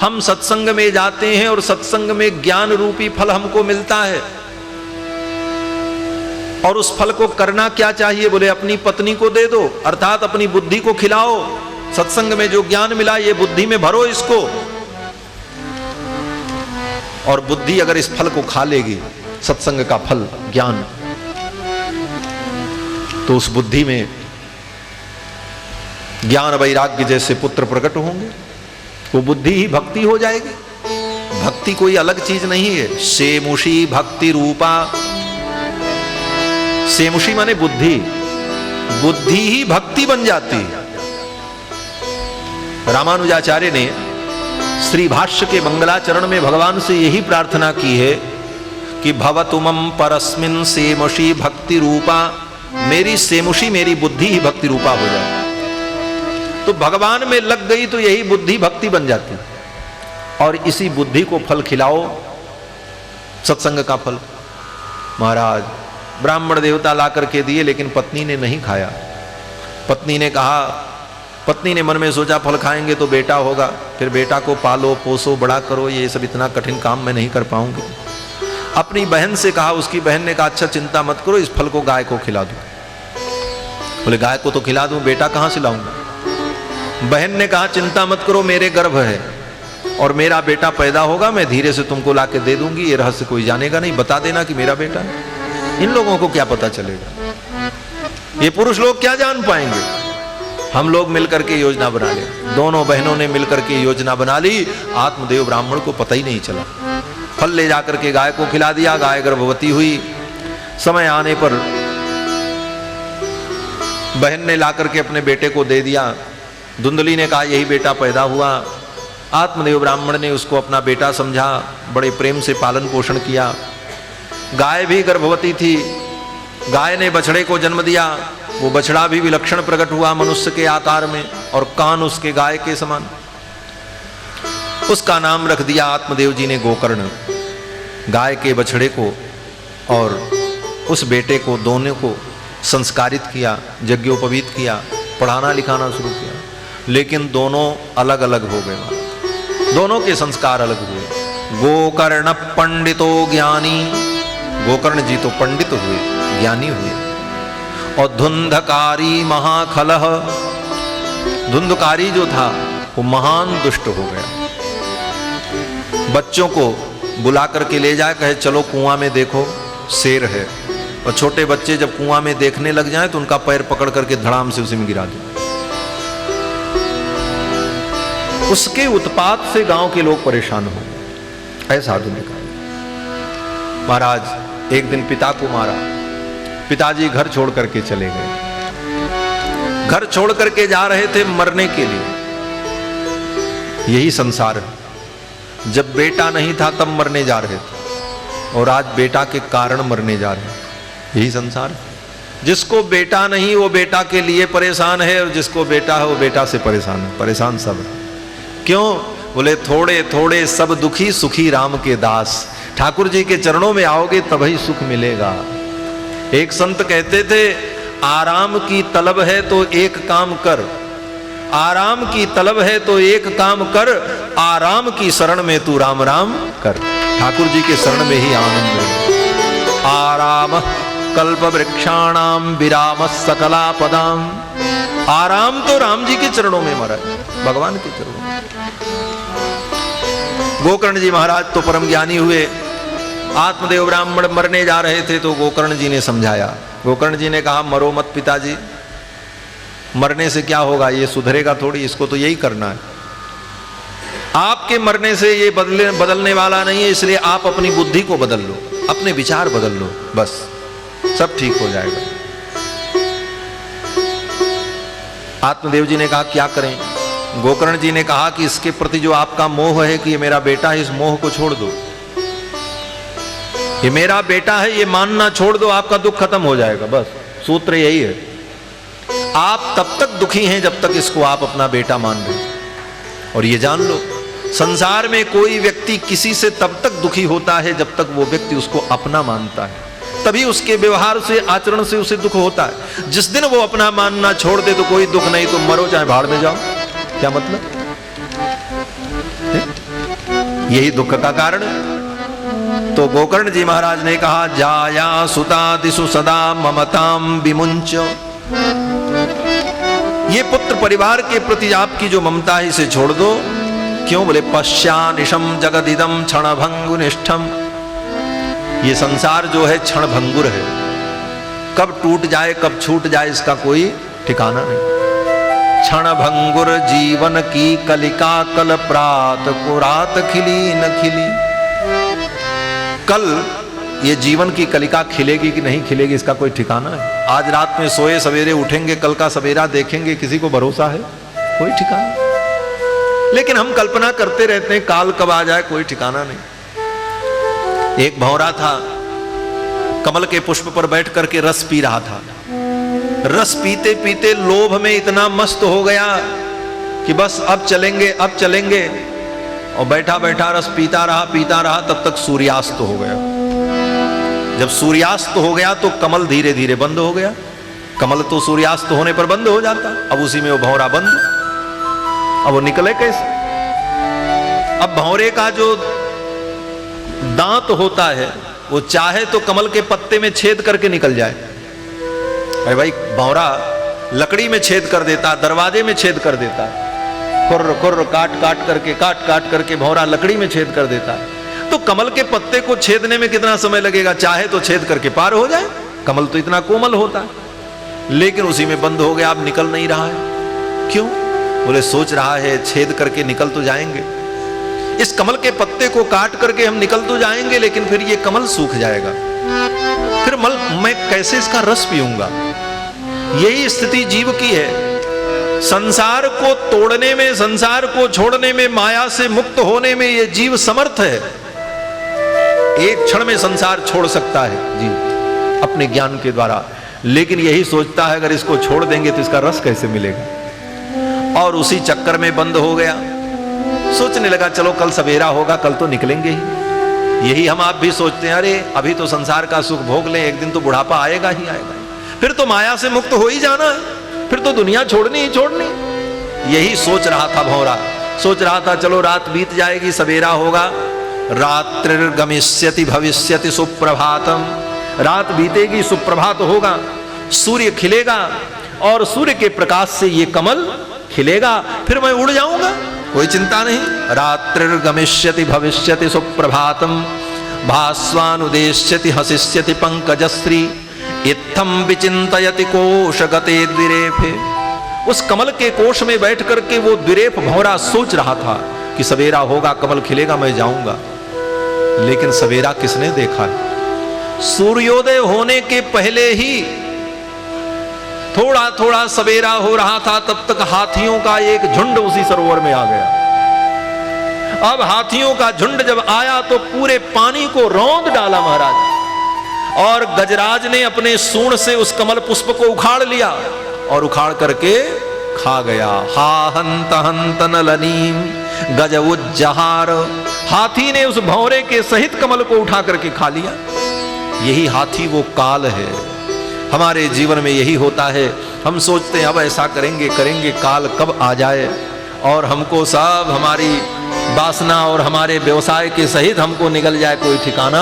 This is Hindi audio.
हम सत्संग में जाते हैं और सत्संग में ज्ञान रूपी फल हमको मिलता है। और उस फल को करना क्या चाहिए? बोले अपनी पत्नी को दे दो, अर्थात अपनी बुद्धि को खिलाओ। सत्संग में जो ज्ञान मिला ये बुद्धि में भरो इसको। और बुद्धि अगर इस फल को खा लेगी, सत्संग का फल ज्ञान, तो उस बुद्धि में ज्ञान वैराग्य जैसे पुत्र प्रकट होंगे। वो बुद्धि ही भक्ति हो जाएगी। भक्ति कोई अलग चीज नहीं है। सेमुषी भक्ति रूपा, सेमुषी माने बुद्धि, बुद्धि ही भक्ति बन जाती है। रामानुजाचार्य ने श्री भाष्य के मंगलाचरण में भगवान से यही प्रार्थना की है कि भवतुमं परस्मिन् सेमुषी भक्ति रूपा, मेरी सेमुषी मेरी बुद्धि ही भक्ति रूपा हो जाए। तो भगवान में लग गई तो यही बुद्धि भक्ति बन जाती। और इसी बुद्धि को फल खिलाओ, सत्संग का फल। महाराज ब्राह्मण देवता ला करके दिए, लेकिन पत्नी ने नहीं खाया। पत्नी ने कहा, पत्नी ने मन में सोचा फल खाएंगे तो बेटा होगा, फिर बेटा को पालो पोसो बड़ा करो, ये सब इतना कठिन काम मैं नहीं कर पाऊंगी। अपनी बहन से कहा, उसकी बहन ने कहा अच्छा चिंता मत करो, इस फल को गाय को खिला दो। बोले गाय को तो खिला दूं, बेटा कहां से लाऊंगा? बहन ने कहा चिंता मत करो, मेरे गर्भ है और मेरा बेटा पैदा होगा, मैं धीरे से तुमको ला के दे दूंगी, ये रहस्य कोई जानेगा नहीं, बता देना कि मेरा बेटा है। इन लोगों को क्या पता चलेगा? ये पुरुष लोग क्या जान पाएंगे? हम लोग मिलकर के योजना बना ले। दोनों बहनों ने मिलकर के योजना बना ली, आत्मदेव ब्राह्मण को पता ही नहीं चला। फल ले जाकर के गाय को खिला दिया, गाय गर्भवती हुई। समय आने पर बहन ने ला करके अपने बेटे को दे दिया। धुंधली ने कहा यही बेटा पैदा हुआ। आत्मदेव ब्राह्मण ने उसको अपना बेटा समझा, बड़े प्रेम से पालन पोषण किया। गाय भी गर्भवती थी, गाय ने बछड़े को जन्म दिया। वो बछड़ा भी विलक्षण प्रकट हुआ मनुष्य के आकार में, और कान उसके गाय के समान। उसका नाम रख दिया आत्मदेव जी ने गोकर्ण। गाय के बछड़े को और उस बेटे को, दोनों को संस्कारित किया, यज्ञोपवीत किया, पढ़ाना लिखाना शुरू किया। लेकिन दोनों अलग अलग हो गए, दोनों के संस्कार अलग हुए। गोकर्ण पंडितो ज्ञानी, गोकर्ण जी तो पंडित हुए, ज्ञानी हुए। और धुंधकारी महाखलह, धुंधकारी जो था वो महान दुष्ट हो गया। बच्चों को बुला करके ले जाए, कहे चलो कुआं में देखो शेर है, और छोटे बच्चे जब कुआं में देखने लग जाएं तो उनका पैर पकड़ करके धड़ाम से उसी में गिरा दो। उसके उत्पात से गांव के लोग परेशान हो गए। ऐसा साधु ने कहा। महाराज एक दिन पिता को मारा, पिताजी घर छोड़ करके चले गए। घर छोड़ करके जा रहे थे मरने के लिए। यही संसार है। जब बेटा नहीं था तब मरने जा रहे थे, और आज बेटा के कारण मरने जा रहे हैं। यही संसार है। जिसको बेटा नहीं वो बेटा के लिए परेशान है, और जिसको बेटा है वो बेटा से परेशान है। परेशान सब है। क्यों? बोले थोड़े थोड़े सब दुखी, सुखी राम के दास। ठाकुर जी के चरणों में आओगे तभी सुख मिलेगा। एक संत कहते थे, आराम की तलब है तो एक काम कर, आराम की तलब है तो एक काम कर, आराम की शरण में तू राम राम कर। ठाकुर जी के शरण में ही आनंद है। आराम कल्प वृक्षाणाम विराम सकला पदाम। आराम तो राम जी के चरणों में मरा है, भगवान के चरणों में। गोकर्ण जी महाराज तो परम ज्ञानी हुए। आत्मदेव ब्राह्मण मरने जा रहे थे तो गोकर्ण जी ने समझाया। गोकर्ण जी ने कहा मरो मत पिताजी, मरने से क्या होगा, ये सुधरेगा थोड़ी, इसको तो यही करना है। आपके मरने से ये बदलने वाला नहीं है, इसलिए आप अपनी बुद्धि को बदल लो, अपने विचार बदल लो, बस सब ठीक हो जाएगा। आत्मदेव जी ने कहा क्या करें? गोकर्ण जी ने कहा कि इसके प्रति जो आपका मोह है कि ये मेरा बेटा है, इस मोह को छोड़ दो। ये मेरा बेटा है ये मानना छोड़ दो, आपका दुख खत्म हो जाएगा। बस सूत्र यही है। आप तब तक दुखी हैं जब तक इसको आप अपना बेटा मान रहे हैं। और ये जान लो, संसार में कोई व्यक्ति किसी से तब तक दुखी होता है जब तक वो व्यक्ति उसको अपना मानता है। तभी उसके व्यवहार से, आचरण से उसे दुख होता है। जिस दिन वो अपना मानना छोड़ दे तो कोई दुख नहीं, तो मरो चाहे भाड़ में जाओ। क्या मतलब? यही दुख का कारण। तो गोकर्ण जी महाराज ने कहा, जाया सुतादिषु सदा ममताम विमुंच। ये पुत्र परिवार के प्रति आपकी जो ममता है इसे छोड़ दो। क्यों? बोले पश्यानिशम जगदिदम क्षणभंगुनिष्ठम। ये संसार जो है क्षणभंगुर है, कब टूट जाए कब छूट जाए इसका कोई ठिकाना नहीं। क्षणभंगुर जीवन की कलिका कल प्रात को रात खिली न खिली। कल ये जीवन की कलिका खिलेगी कि नहीं खिलेगी इसका कोई ठिकाना है। आज रात में सोए सवेरे उठेंगे, कल का सवेरा देखेंगे, किसी को भरोसा है? कोई ठिकाना। लेकिन हम कल्पना करते रहते हैं काल कब आ जाए, कोई ठिकाना नहीं। एक भंवरा था, कमल के पुष्प पर बैठ करके रस पी रहा था। रस पीते पीते लोभ में इतना मस्त हो गया कि बस अब चलेंगे अब चलेंगे, और बैठा बैठा रस पीता रहा तब तक सूर्यास्त हो गया। जब सूर्यास्त हो गया तो कमल धीरे धीरे बंद हो गया। कमल तो सूर्यास्त होने पर बंद हो जाता, अब उसी में वो भंवरा बंद। अब वो निकले कैसे? अब भंवरे का जो दांत होता है वो चाहे तो कमल के पत्ते में छेद करके निकल जाए। अरे भाई, भंवरा लकड़ी में छेद कर देता, दरवाजे में छेद कर देता, खुर्र खुर्र काट काट करके भंवरा लकड़ी में छेद कर देता। तो कमल के पत्ते को छेदने में कितना समय लगेगा? चाहे तो छेद करके पार हो जाए। कमल तो इतना कोमल होता है, लेकिन उसी में बंद हो गया, अब निकल नहीं रहा है। क्यों? बोले सोच रहा है छेद करके निकल तो जाएंगे, इस कमल के पत्ते को काट करके हम निकल तो जाएंगे, लेकिन फिर ये कमल सूख जाएगा, फिर मैं कैसे इसका रस पीऊंगा? यही स्थिति जीव की है। संसार को तोड़ने में, संसार को छोड़ने में, माया से मुक्त होने में ये जीव समर्थ है। एक क्षण में संसार छोड़ सकता है जीव अपने ज्ञान के द्वारा, लेकिन यही सोचता है अगर इसको छोड़ देंगे तो इसका रस कैसे मिलेगा, और उसी चक्कर में बंद हो गया। सोचने लगा चलो कल सवेरा होगा, कल तो निकलेंगे ही। यही हम आप भी सोचते हैं, अरे अभी तो संसार का सुख भोग लें, एक दिन तो बुढ़ापा आएगा ही आएगा, फिर तो माया से मुक्त हो ही जाना है, फिर तो दुनिया छोड़नी ही छोड़नी। यही सोच रहा था भंवरा, सोच रहा था चलो रात बीत जाएगी, सवेरा होगा। रात्रिर्गमिष्यति भविष्यति सुप्रभातम। रात बीतेगी, सुप्रभात होगा, सूर्य खिलेगा, और सूर्य के प्रकाश से ये कमल खिलेगा, फिर मैं उड़ जाऊंगा, कोई चिंता नहीं। रात्रिर्गमिष्यति भविष्यति सुप्रभातम भास्वानुदेश्यति हसिष्यति पंकजश्री इत्थम विचिंतयति कोशगते द्विरेफे। उस कमल के कोश में बैठ करके वो द्विरेफ भंवरा सोच रहा था कि सवेरा होगा, कमल खिलेगा, मैं जाऊंगा। लेकिन सवेरा किसने देखा है? सूर्योदय होने के पहले ही थोड़ा थोड़ा सवेरा हो रहा था, तब तक हाथियों का एक झुंड उसी सरोवर में आ गया। अब हाथियों का झुंड जब आया तो पूरे पानी को रौंद डाला महाराज, और गजराज ने अपने सूंड से उस कमल पुष्प को उखाड़ लिया और उखाड़ करके खा गया। हा हंत हंत नलनीम गज उज्जहार। हाथी ने उस भंवरे के सहित कमल को उठा करके खा लिया। यही हाथी वो काल है। हमारे जीवन में यही होता है, हम सोचते हैं अब ऐसा करेंगे करेंगे, काल कब आ जाए और हमको सब हमारी वासना और हमारे व्यवसाय के सहित हमको निगल जाए, कोई ठिकाना